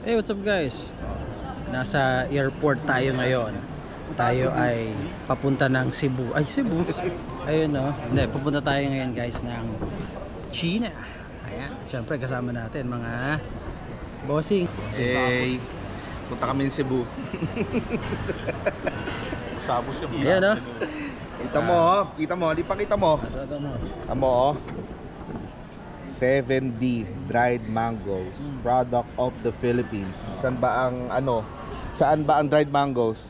Hey, what's up guys? Nasa airport tayo ngayon. Tayo ay papunta ng Cebu. Ay, Cebu. Ayun no. Hindi, papunta tayo ngayon guys ng China. Ayan, syempre kasama natin mga bossing. Hey, punta kami ng Cebu. Sabo Cebu. Ayan no. Kita mo, kita mo, di pa kita mo. Ito mo. Amo, 7D dried mangoes, product of the Philippines. Saan ba ang ano? Saan ba ang dried mangoes?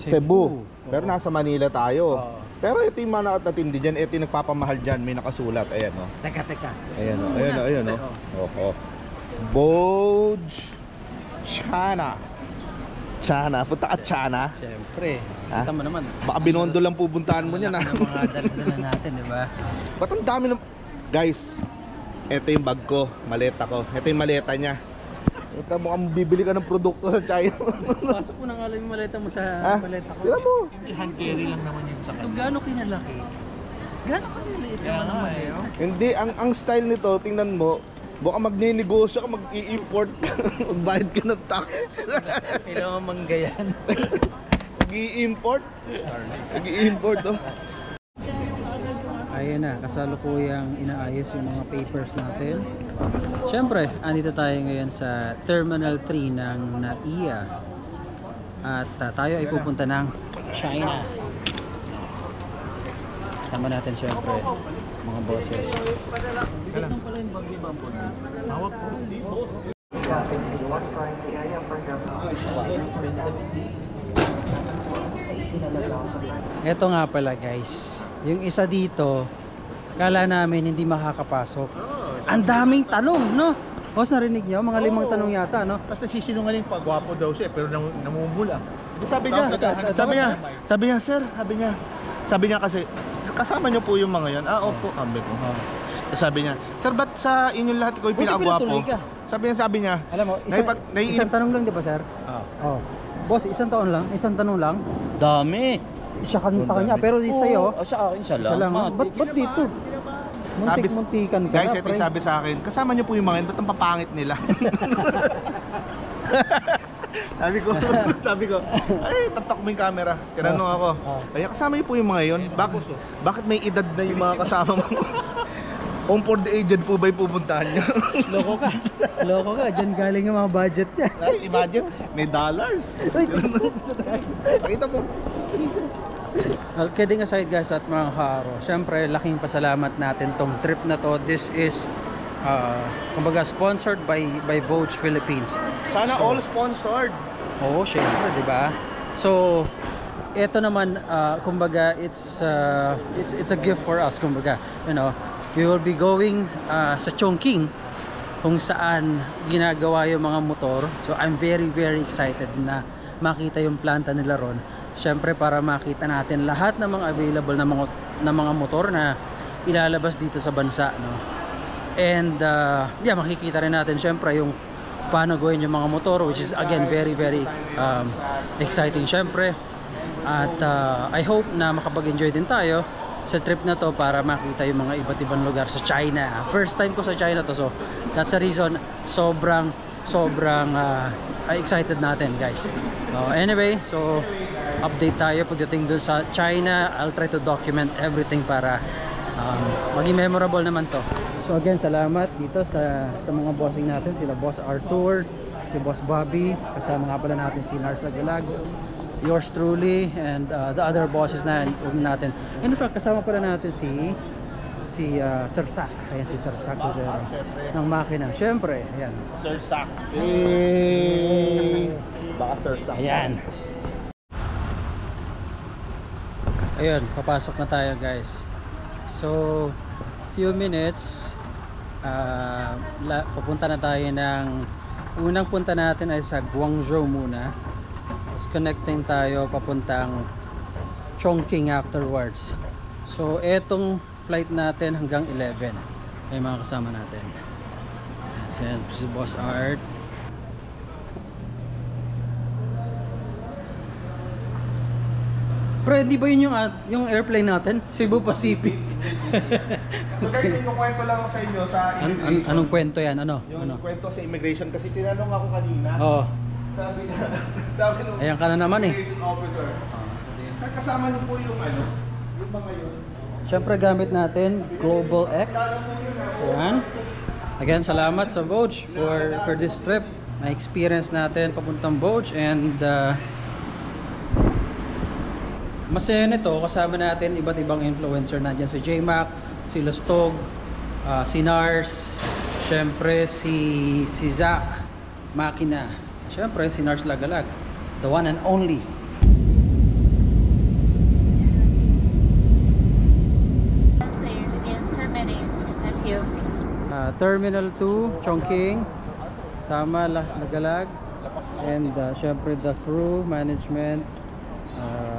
Cebu. Pero nasa Manila tayo. Pero ito yung mga nakatindi dyan, ito yung nagpapamahal dyan, may nakasulat. Ayan o. Teka. Ayan o, ayan o, ayan o. Oho. Boj Chana. Chana, punta ka Chana. Siyempre, kita mo naman. Baka Binondo lang pupuntahan mo niyan ha. Mga dala natin, di ba? Ba't ang dami ng... Guys, ito yung bag ko, maleta ko. Ito yung maleta niya. Ito mukhang bibili ka ng produkto sa China. Pasok mo na nga lang yung maleta mo sa maleta ko. Tignan mo. Hand carry lang naman yung sa kanya. Gano'ng kinalaki? Gano'ng kinaliit naman ang maleta? Hindi, ang style nito, tingnan mo, baka magninegosyo ka, mag-i-import ka, magbayad ka ng tax. Kailangan manggayan. Mag-i-import? Mag-i-import, oh. Ayan na, kasalukuyang inaayos yung mga papers natin. Siyempre, andito tayo ngayon sa Terminal 3 ng NAIA. At tayo ay pupunta ng China. Sama natin siyempre mga bosses. Kailan pala yung bagay ba po? Hawak po. Ito nga pala guys, yung isa dito, kala namin hindi makakapasok. Ang daming tanong, no? Boss, narinig nyo? Mga 5 tanong yata, no? Tapos nagsisinungaling pa, gwapo daw siya, pero namumula. Sabi niya, sir, sabi niya kasi, kasama niyo po yung mga yan. Ah, opo, sabi ko. Sabi niya, sir, ba't sa inyong lahat ko yung pinakagwapo? Sabi niya, alam mo, isang tanong lang, di ba, sir? Oh. Boss, isang tanong lang. Dami. Siya sa kanya, pero sa'yo, sa akin, isa lang. Ba't dito? Muntik-muntikan ka. Guys, ito yung sabi sa akin, kasama niyo po yung mga yan, ba't ang papangit nila? sabi ko, ay, tatak mo yung camera. Tinanong ako, kaya kasama niyo po yung mga yon? Bakit may edad na yung mga kasama mo? Home for the aged po ba'y pupuntahan niyo? Loko ka, dyan galing yung mga budget niya. Ay, budget, may dollars. Pakita mo. Well, kidding aside guys at mga kaaro, syempre laking pasalamat natin tong trip na to. This is kumbaga sponsored by Boj Philippines. Sana all sponsored. Oo, syempre, di ba? So ito naman kumbaga it's a gift for us, kumbaga, you know, we will be going sa Chongqing kung saan ginagawa yung mga motor. So I'm very excited na makita yung planta nila ron. Siyempre para makita natin lahat ng mga available na mga motor na ilalabas dito sa bansa, no? And yeah, makikita rin natin siyempre yung paano gawin yung mga motor, which is again very exciting siyempre. At I hope na makapag-enjoy din tayo sa trip na to para makita yung mga iba't ibang lugar sa China. First time ko sa China to, so that's the reason sobrang excited natin guys. Anyway, so update tayo pagdating dun sa China. I'll try to document everything para maging memorable naman to. So again, salamat dito sa mga bossing natin, sila Boss Arthur, si Boss Bobby, kasama nga pala natin si Nars Agalag, yours truly, and the other bosses na natin. In fact, kasama pala natin si Sir Sak. Ayan si Sir Sak ng makina. Siyempre, ayan. Sir Sak. Baka Sir Sak. Ayan. Ayun, papasok na tayo guys. So, few minutes pupunta na tayo ng unang punta natin ay sa Guangzhou muna. Tapos connecting tayo papuntang Chongqing afterwards. So, etong flight natin hanggang 11. May mga kasama natin. So, yan, si Boss Art. Pero di ba yun yung airplane natin? Cebu Pacific. So guys, yung kwento lang sa inyo sa immigration. Anong kwento yan? Ano? Yung kwento sa immigration kasi tinanong ako kanina. Oo. Sabi nung Ayan ka na naman eh. immigration officer. Sir, kasama niyo po yung yung mga yun. Siyempre gamit natin Global X. Ayan. Again, salamat sa Vogue for this trip. Na-experience natin papuntang Vogue and masaya nito kasama natin iba't ibang influencer. Nandiyan si J-Mac, si Lustog, si Nars, syempre si Zach Makina, syempre si Nars Lagalag, the one and only. Terminal 2, Chongqing, sama Lagalag, and syempre the crew, management,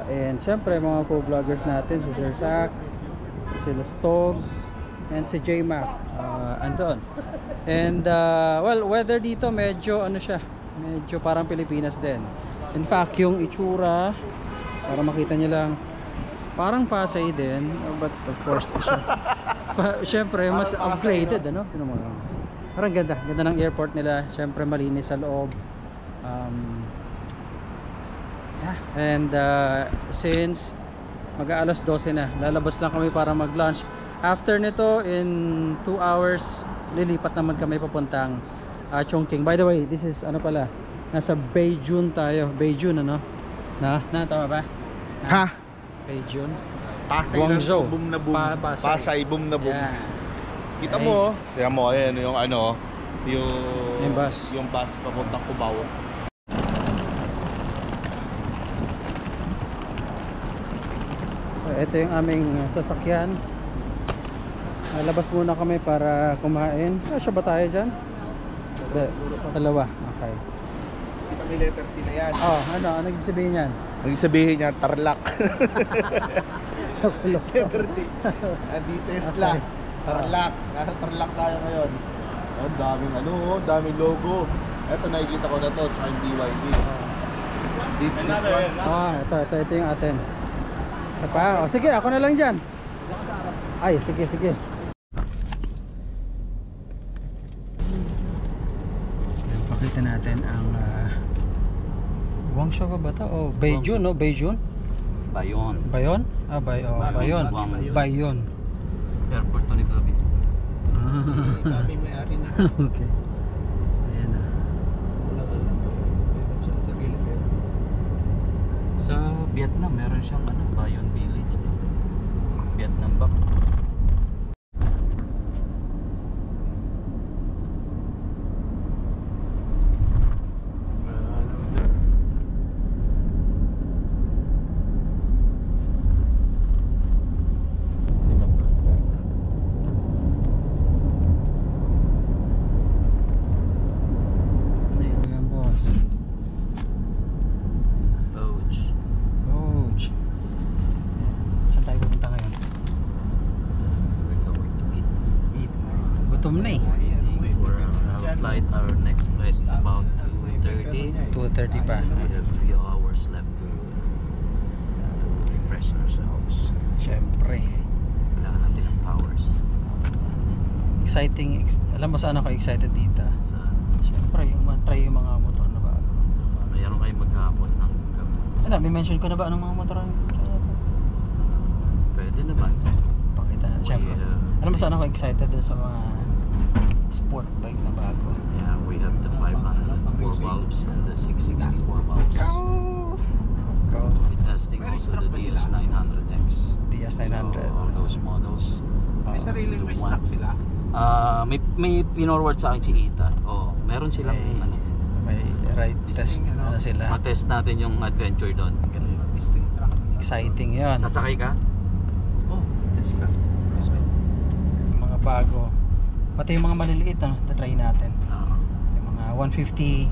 and syempre mga co-vloggers natin, si Sir Zach, si Lustog, and si J-Mac, andun. And well, weather dito medyo ano siya, medyo parang Pilipinas din. In fact, yung itsura, para makita nyo lang, parang Pasay din, but of course syempre mas upgraded, ano? Parang ganda ng airport nila, syempre malinis sa loob. Yeah. And since mag-aalas 12 na, lalabas lang kami para mag-lunch. After nito, in 2 hours, lilipat naman kami papuntang Chongqing. By the way, this is ano pala, nasa Beijun tayo. Beijun, ano? Tama ba? Ha? Beijun. Pasay Guangzhou. boom na boom. Pasay. Pasay boom na boom. Yeah. Kita mo, ayan yung yung bus. Yung bus papuntang Cubao. So ito yung aming sasakyan. Labas muna kami para kumain. Siya ba tayo dyan? Dalawa. Okay. Kita may letter T na yan. Ano ibig sabihin yan? Ang sabihin niya, Tarlac. Letter T. Di Tesla. Okay. Tarlac. Nasa Tarlac tayo ngayon. Ang daming logo. Ito nakikita ko na to, tsaka yung BYD. Ito yung atin. Isa pa. Sige, ako na lang dyan. Ay, sige. Pakita natin ang Guangzhou ba ito? Beijun, no? Beijun? Bayon. Bayon? Bayon. Bayon. Airport to ni Gabi. Gabi may ari na. Okay. Ayan na. Sa Vietnam, meron siyang Bayon Village. Vietnam ba? Flight, our next flight is about 2:30. 2:30 pa. We have 3 hours left to refresh ourselves. Siyempre. Kailangan natin ng powers. Exciting. Alam mo saan ako excited dito? Saan? Siyempre, try yung mga motor na bago. Mayroon kayo maghapon ng may mention ko na ba anong mga motor ang pwede naman. Pakita na. Siyempre. Alam mo saan ako excited sa mga sport bike na bago. Yeah, we have the 500 4 valves and the 664 valves. We're testing also the DS900X. DS900. So, all those models. May sariling race track sila? May pinorward sa akin si Ita. Meron silang may ride test sila. Ma-test natin yung adventure doon. Exciting 'yan. Sasakay ka? Test ka. Mga bago. Pati yung mga maliliit try natin. Yung mga 150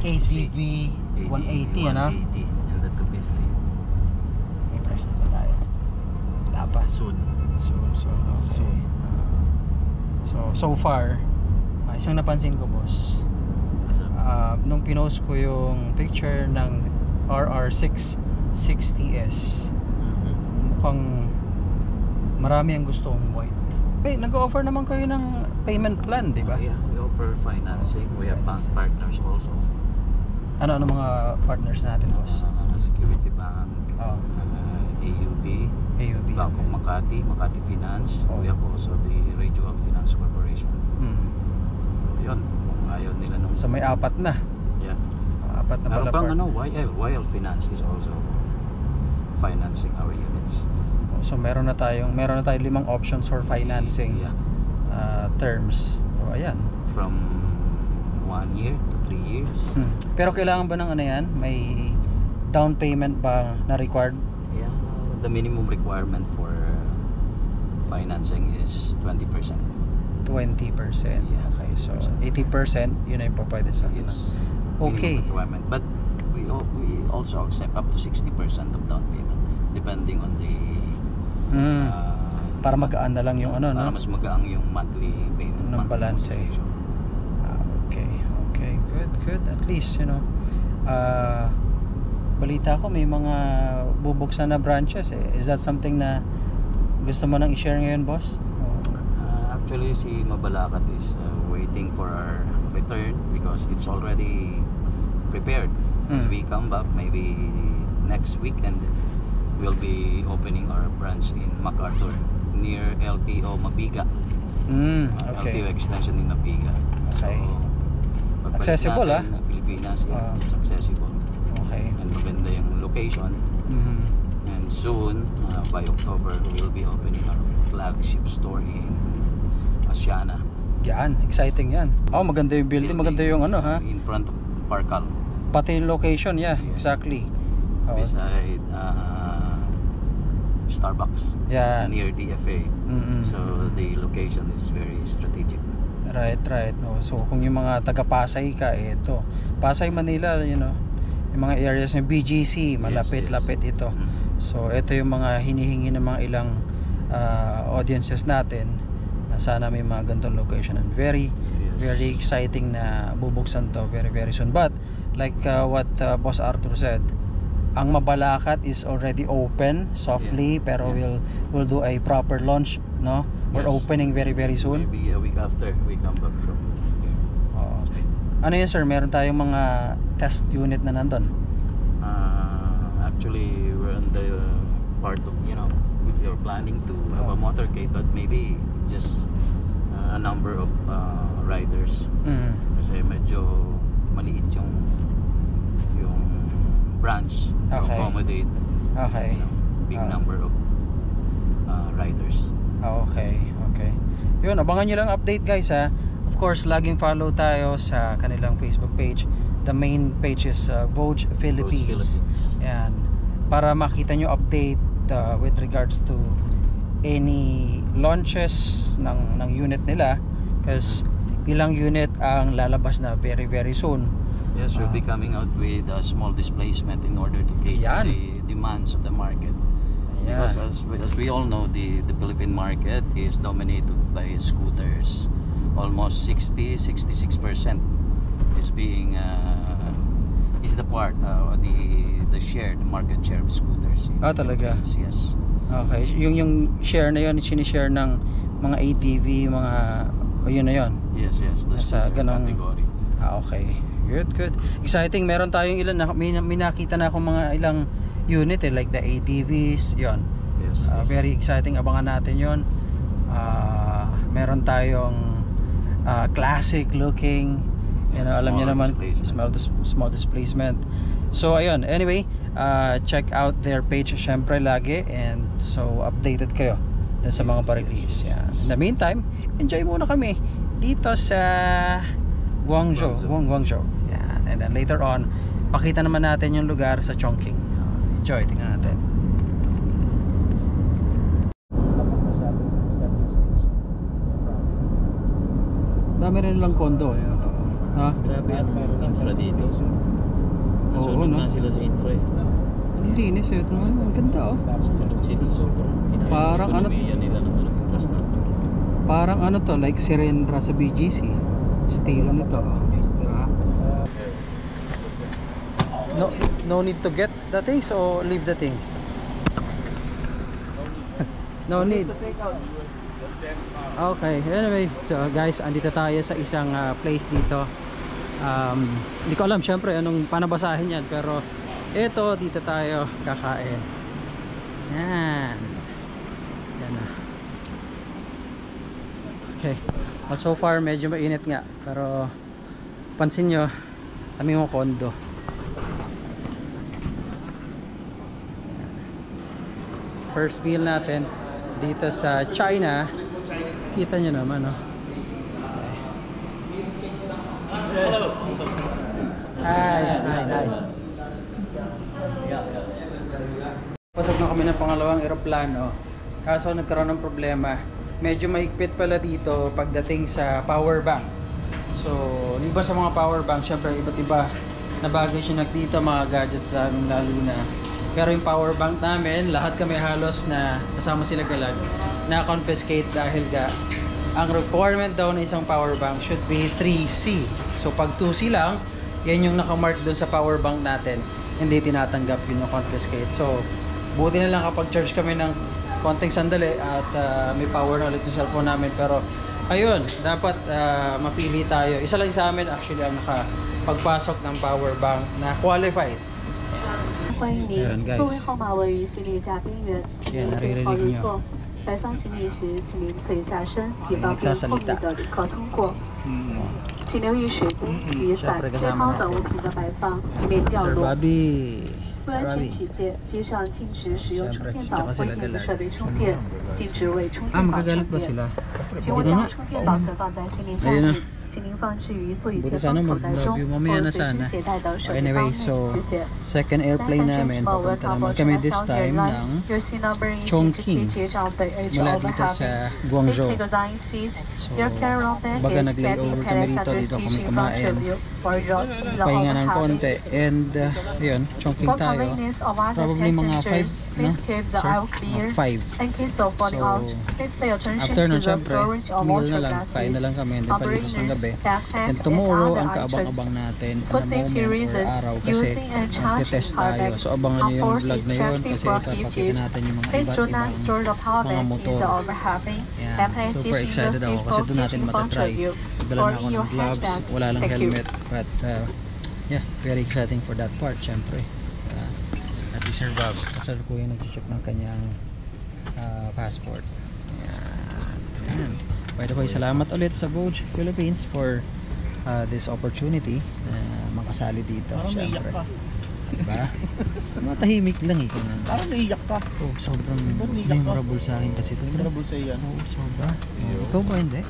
ACV 180 and the 250. May price na ba tayo? Wala pa. Soon. Okay. So far, isang napansin ko, boss. Nung pinost ko yung picture ng RR660S, mukhang marami ang gusto ng white. Hey, nag-offer naman kayo ng payment plan, di ba? Yeah, we offer financing. We have bank partners also. Ano mga partners natin, boss? Security Bank, Oh. AUB, AUB. Bank of Makati, Makati Finance. Oh. We have also the Regional Finance Corporation. Yun, kung ayaw nila nung... So may apat na. Yeah. Apat na pala Meron pang YL Finance is also financing our units. So meron na tayong 5 options for financing. Yeah. Terms. So ayan. From 1 year to 3 years. Pero kailangan ba ng ano yan? May down payment ba na required? Yeah, the minimum requirement for financing is 20%. 20%. Yeah. Okay, so 80% yun ay pa pwede sa akin. Yes. Okay. Minimum requirement. But we also accept up to 60% of down payment depending on the Para magaan na lang yung ano, para no? mas magaang yung monthly payment Ng balance. Okay. Good. At least, you know, balita ko may mga bubuksan na branches eh. Is that something na gusto mo nang i-share ngayon, boss? Actually, si Mabalacat is waiting for our return because it's already prepared. When we come back, maybe next weekend, we'll be opening our branch in MacArthur near LTO Mabiga. Okay. LTO extension in Mabiga. Okay. So, Accessible, sa Pilipinas, it's accessible. Okay. And maganda yung location. And soon, by October, we'll be opening our flagship store in Asiana. Yan, exciting yan. Oh, maganda yung building, maganda yung ano, ha? In front of Parcal. Pati yung location, yeah. Exactly. Beside Starbucks. Yan. Near DFA. So the location is very strategic. Right. No. So kung yung mga taga Pasay ka, ito. Pasay, Manila, you know, yung mga areas ng BGC, malapit-lapit ito. So ito yung mga hinihingi ng mga ilang audiences natin na sana may mga ganitong location, and very exciting na bubuksan to very soon. But like what Boss Arthur said, ang Mabalacat is already open softly, pero we'll do a proper launch, no? We're opening very soon. Maybe a week after we come back from here. Ano yun, sir? Meron tayong mga test unit na nandun? Actually, we're on the part of, you know, we're planning to have a motorcade, but maybe just a number of riders. Kasi medyo maliit yung branch to accommodate big number of riders. Okay. Yun, abangan nyo lang update, guys, ha. Of course, laging follow tayo sa kanilang Facebook page. The main page is Vogue Philippines. Yan. Para makita nyo update with regards to any launches ng unit nila, because ilang unit ang lalabas na very soon. Yes, we'll be coming out with a small displacement in order to cater the demands of the market. Because as we all know, the Philippine market is dominated by scooters. Almost 66% is being is the part the share, the market share of scooters. Talaga? Yes. Okay, yung share na yun, sinishare ng mga ATV, mga yun na yun. Yes, the nasa ganong category. Okay. Good. Exciting. Meron tayong ilan na may nakita na akong mga ilang unit like the ATVs, yon. Yes. Very exciting. Abangan natin yon. Meron tayong classic looking, you know, alam niyo naman, small displacement. So ayun, anyway, check out their page syempre lagi, and so updated kayo dun sa mga pa-release. In the meantime, enjoy muna kami dito sa Guangzhou. Yan. And then later on, pakita naman natin yung lugar sa Chongqing. Enjoy, tingnan natin. Dami rin lang kondo. Ha? Grabe ang infra dito. Oo, no? na sila sa infra. Ang linis eh. Ito naman, ang ganda, oh. Parang ano, nila ng infrastructure. parang ano to, like Sirendra sa BGC. Style ano to, diba? No need to get the things or leave the things? No need. Okay, anyway, so guys, andito tayo sa isang place dito. Hindi ko alam syempre anong panabasahin yan, pero ito, dito tayo kakain. Yan. Yan na. Okay. Well, so far medyo mainit nga, pero pansin nyo, kami mo kondo. First meal natin dito sa China. Kita nyo naman, no? Hello. Hi. Pasok na kami ng pangalawang eroplano. Kaso nagkaroon ng problema. Medyo mahigpit pala dito pagdating sa power bank. So, iba sa mga power bank, syempre iba't iba na bagay siya dito, mga gadgets lalo na. Pero yung power bank namin, lahat kami halos na kasama sila galag, na-confiscate dahil ang requirement daw ng isang power bank should be 3C. So pag 2C lang, yan yung nakamark doon sa power bank natin, hindi tinatanggap yun yung confiscate. So buti na lang kapag charge kami ng konting sandali at may power na ulit yung cellphone namin. Pero ayun, dapat mapili tayo. Isa lang sa amin actually ang nakapagpasok ng power bank na qualified. 欢迎您，座位号码位于行李架边缘，请您对号入座。摆放行李时，请您腿下身，以方便后面的旅客通过。请留意水杯、雨伞、针猫等物品的摆放，以免掉落。为安全起见，机上禁止使用充电宝或电子设备充电，禁止为充电宝充电。请勿将充电宝存放在行李架里。 请您放置于座椅前方口袋中，或随身携带的手提包内，谢谢。 second airplane namin, papunta naman kami this time ng Chongqing, mula dito sa Guangzhou. So, baga nag-layover kami dito kami kumain, pahinga ng konti, and yun, Chongqing tayo, probably mga 5, no? Sir? 5. So, after nun syempre, meal na lang, kain na lang kami, hindi palipas ng gabi. And tomorrow, ang kaabang-abang natin na moment or araw kasi magte-test tayo. So abangan nyo yung vlog na yun kasi ipapakita natin yung mga iba't ibang mga motor. Yan. Super excited ako kasi doon natin matatry. Nagdala na ako ng gloves, wala lang helmet. But yeah, very exciting for that part syempre. At si Sir Bob, Sir Kuya nag-check ng kanyang passport. Yan. By the way, salamat ulit sa Vogue Philippines for this opportunity na makasali dito. Siyempre. Diba? Matahimik lang eh. Parang naiyak ka. Oh, sobrang memorable sa akin kasi ito. Memorable sa iyan. Oo, sobra. Ikaw ba hindi?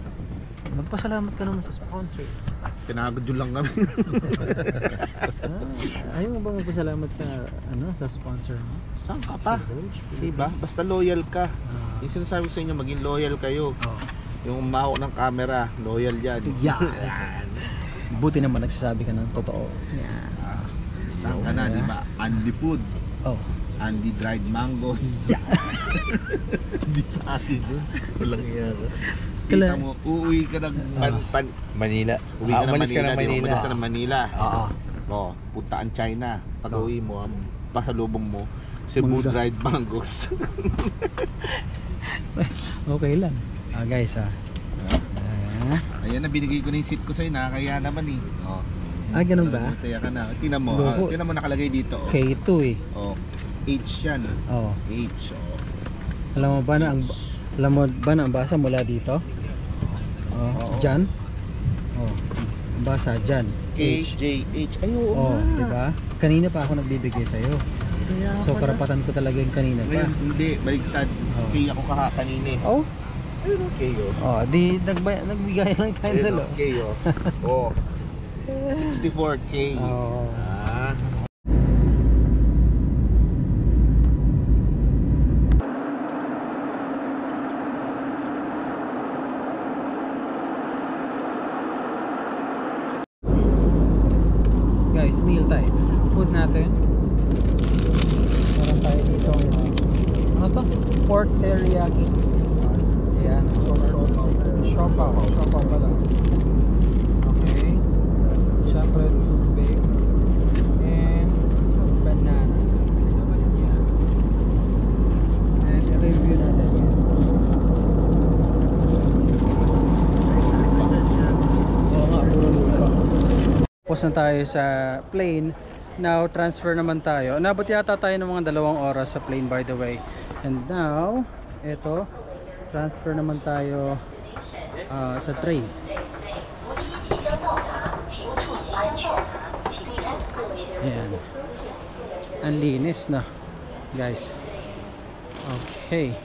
Magpasalamat ka naman sa sponsor. Pinagod yun lang kami. Ayaw mo ba magpasalamat sa sponsor mo? Saan ka pa? Diba? Basta loyal ka. Yung sinasabi ko sa inyo, maging loyal kayo. Yung maho ng camera, loyal yan. Yan. Buti naman nagsasabi ka ng totoo. Yan. Saan ka na, diba? Andy Food. Oh. Andy Dried Mangoes. Yeah. Hindi sa akin yun. Walang iya ka. Kita mo, uuwi ka ng Manila. Uwi ka ng Manila. Umalis ka ng Manila. Oo. Puntaan China. Pag uwi mo, pasalubong mo, Cebu Dried Mangoes. Okay lang. Guys, ayan na, binigay ko na yung seat ko sa'yo, nakakaya naman eh. Ganun ba? Masaya ka na. Tingnan mo, nakalagay dito. K2 eh. H yan. H. Alam mo ba na ang basa mula dito? Jan? Ang basa Jan. K, J, H. Ay, oo nga. Diba? Kanina pa ako nagbibigay sa'yo. So karapatan ko talaga yung kanina pa. Ngayon, hindi, baliktad. K ako kanina eh. Ayun, K di nagbigay lang tayo dalo. K 64K. Guys, meal time. Food natin. Meron tayo dito ano to? Pork teriyaki. Ayan. Siopaw pala. Okay. Siyempre, tubig. And banana. And ito yung view natin. Tapos na tayo sa plane. Now, transfer naman tayo. Nabot yata tayo ng mga 2 oras sa plane, by the way. And now, eto, transfer naman tayo sa train. Ayan. Ang linis na, guys. Okay.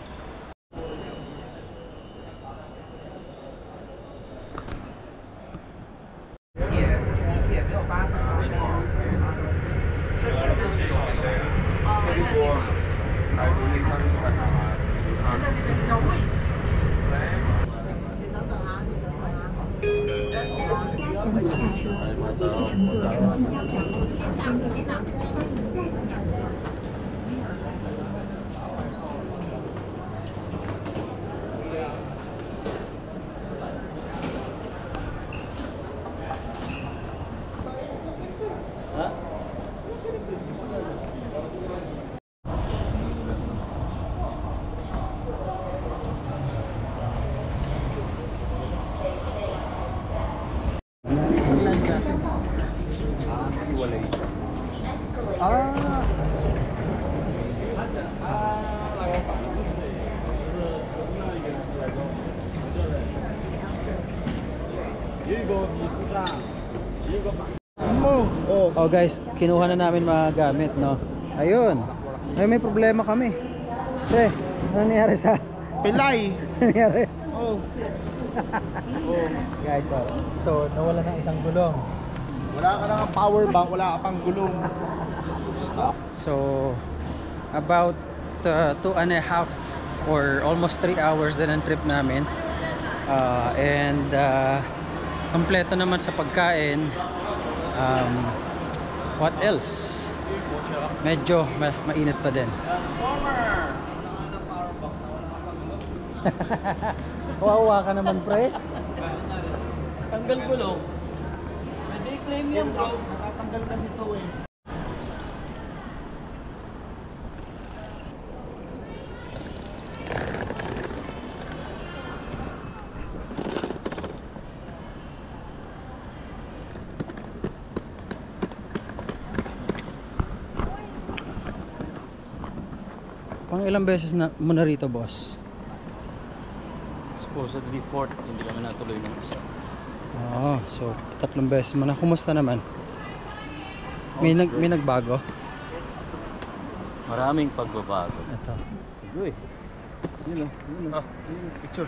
Oh guys, kinuha na namin mga gamit, no? Ayun. Ay, may problema kami. Pre, ano nangyari sa Pilay. Ano nangyari? Oh. Guys, so nawala ng isang gulong. Wala ka nang power bank, wala ka pang gulong. So about 2.5 or almost 3 hours din ang trip namin. And kompleto naman sa pagkain. What else? Medyo mainit pa din. Kawawa ka naman, pre. Tanggal gulong. Pwede i-claim yan, bro. Natatanggal kasi ito eh. Pang ilang beses na mo na rito, boss? Supposedly 4th, hindi kami natuloy ng isa. So 3 beses mo na. Kumusta naman? May nagbago? Maraming pagbabago. Ito. Uy. Yun o. Picture.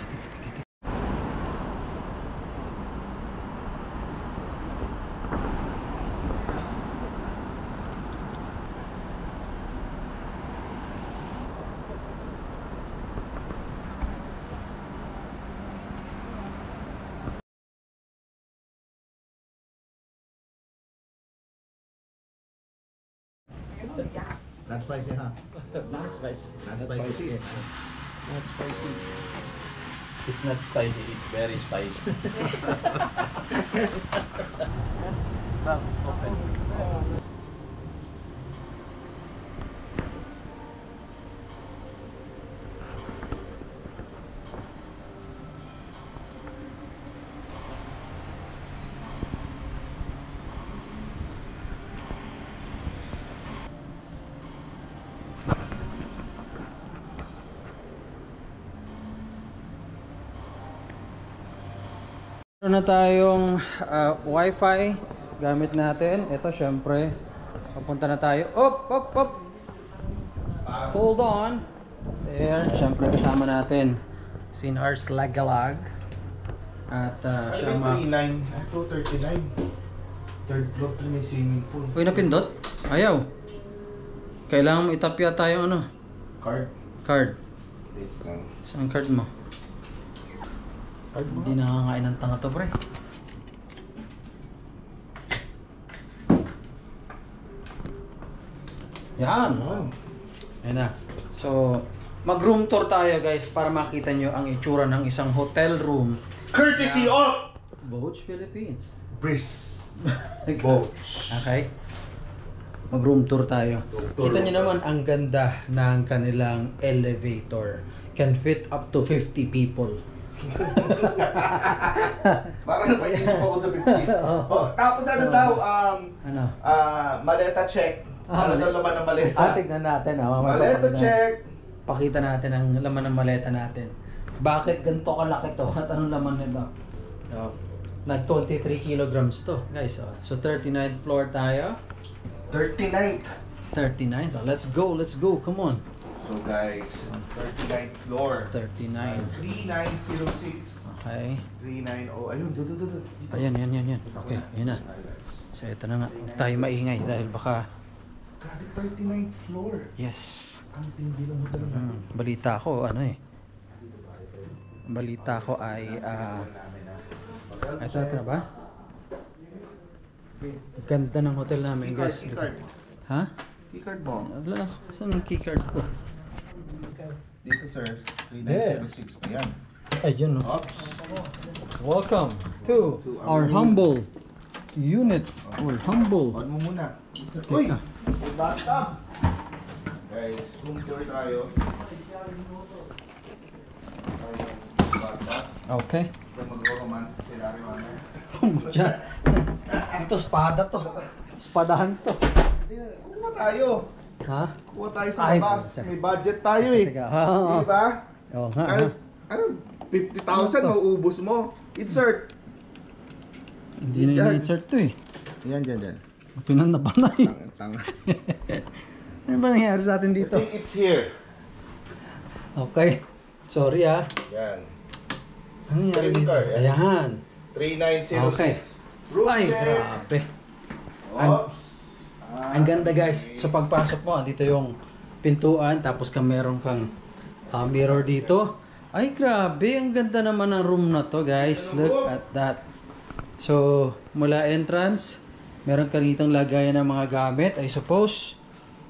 Not spicy, huh? Not spicy. Not spicy. Not spicy. It's not spicy, it's very spicy. Open. Meron na tayong wifi gamit natin. Ito syempre, papunta na tayo. Op! Hold on. There, syempre kasama natin si Nars Lagalag. At siya 239. Third floor pa may swimming pool. Uy, napindot? Ayaw. Kailangan mo itap yata yung ano? Card. Wait lang. Saan card mo? Hindi nakakain ng tanga to, pre. Yan. Ayan na. So, mag-room tour tayo, guys, para makita nyo ang itsura ng isang hotel room. Courtesy of Boats Philippines. Breeze Boats. Okay? Mag-room tour tayo. Kita nyo naman ang ganda ng kanilang elevator. Can fit up to 50 people. Parang napaisip ako sa 15. Oh, tapos ano daw, maleta check. Ano daw laman ng maleta? Tignan natin. Maleta check. Pakita natin ang laman ng maleta natin. Bakit ganito kalaki to? At anong laman nito? Nag 23 kilograms to, guys. So 39th floor tayo. 39th. 39th. Let's go. Come on. So guys, 39th floor. 39. 3906. Okay. 390. Ayun, dudududud. Ayan. Okay, yun na. So ito na nga. Huwag tayo maingay dahil baka... Grabe, 39th floor. Yes. Ang tindi ng hotel na. Balita ko, balita ko ay... ito na ba? Ganda ng hotel namin, guys. Keycard. Ha? Keycard mo? Wala. Saan ang keycard ko? Dito sir, 3906. Ayan. Ayun, no. Oops. Welcome to our humble unit. Or humble. On mo muna. Uy! May bathtub! Guys, room tour tayo. Okay. Ito mag-romance sila rin mamaya. Diyan. Ito, espada to. Espadahan to. Kuha tayo. Ha? Kuha tayo sa labas. May budget tayo eh. Oo. Diba? Oo nga. Ano? 50,000 mauubos mo. Insert. Hindi na insert to eh. Yan, dyan. Pinan na panay. Tanga. Ano ba nangyari sa atin I dito? think it's here. Okay. Sorry ah. Yan. Ano nangyari Credit dito? card, yan. Ayan. 3906. Okay. Room Ay, check. grabe. Oops. Ang ganda guys. So pagpasok mo, dito yung pintuan. Tapos meron kang mirror dito. Ay, grabe. Ang ganda naman ng room na to guys. Look at that. So, mula entrance, meron ka ritong lagayan ng mga gamit, I suppose.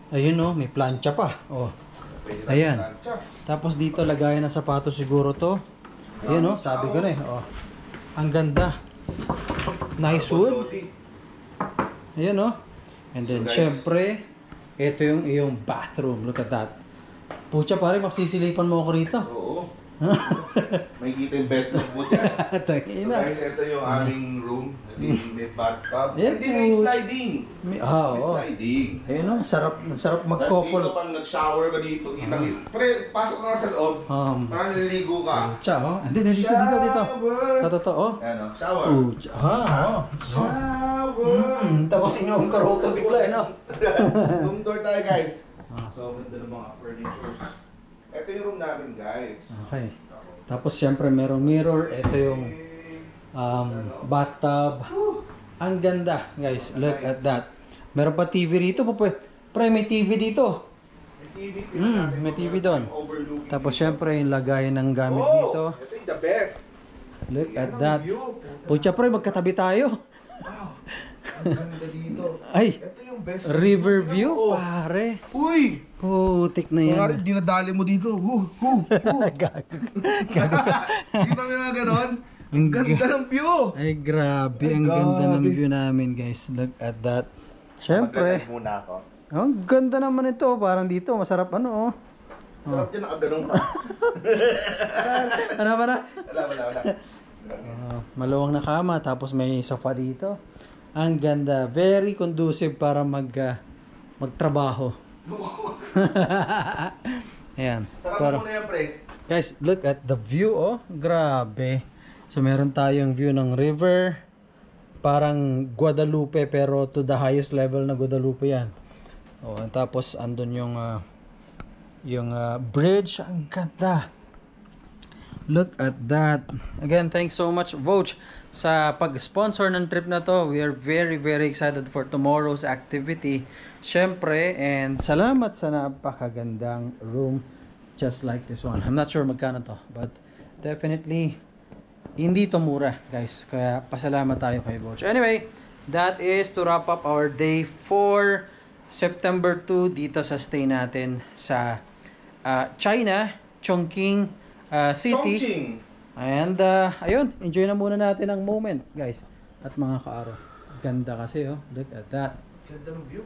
Ayun oh, may plancha pa. Oh. Ayan. Tapos dito lagayan ng sapatos siguro to. Ayun oh, sabi ko na eh. Oh. Ang ganda. Nice wood. Ayan oh. And then syempre, ito yung iyong bathroom. Look at that. Pucha pare, magsisilipan mo ako rito. Oo. May kita yung bedroom mo dyan. So guys, ito yung aming room. May bathtub. Yeah, Hindi may sliding. May oo. sliding. Ayun oh, sarap mag-couple. Dito pang nag-shower ka dito. Pre, pasok ka nga sa loob. Parang naliligo ka. Pucha oh. Dito. Totoo. Ayan o, shower. Pucha. Shower. Tapos inyong karoto bigla eh no? Room tour tayo guys. So, ganda ng mga furnitures. Ito yung room namin guys. Okay. Tapos syempre merong mirror. Ito yung bathtub. Ang ganda guys. Look at that. Meron pa TV dito. Pre, may TV dito. May TV doon. Tapos syempre yung lagayan ng gamit dito. Ito yung the best. Look at that. Pucha pre, magkatabi tayo. Wow. Ang ganda dito. Ay, ito yung best river view pare. Uy! Putik na yan. Kung dinadali mo dito. Di ba may mga ganon? Ang ganda ng view. Ay grabe, ang ganda ng view namin guys. Look at that. Syempre. Maganda muna ako. Ang ganda naman ito. Parang dito, masarap ano oh. Sarap dyan nakaganong ka. Ano ba na? Wala. Maluwang na kama, tapos may sofa dito. Ang ganda. Very conducive para magtrabaho. Ayan. Saka muna yan, pre. Guys, look at the view, oh. Grabe. So, meron tayong view ng river. Parang Guadalupe, pero to the highest level na Guadalupe yan. Oh, tapos, andun yung bridge. Ang ganda. Look at that. Again, thanks so much, Voch, sa pag-sponsor ng trip na to. We are very, very excited for tomorrow's activity. Syempre, and salamat sa napakagandang room just like this one. I'm not sure magkano to, but definitely hindi to mura, guys. Kaya pasalamat tayo kay Voch. Anyway, that is to wrap up our day for September 2 dito sa stay natin sa China, Chongqing City. Chongqing. And ayun, enjoy na muna natin ang moment, guys. At mga kaaro. Ganda kasi oh. Look at that. Ganda ng view.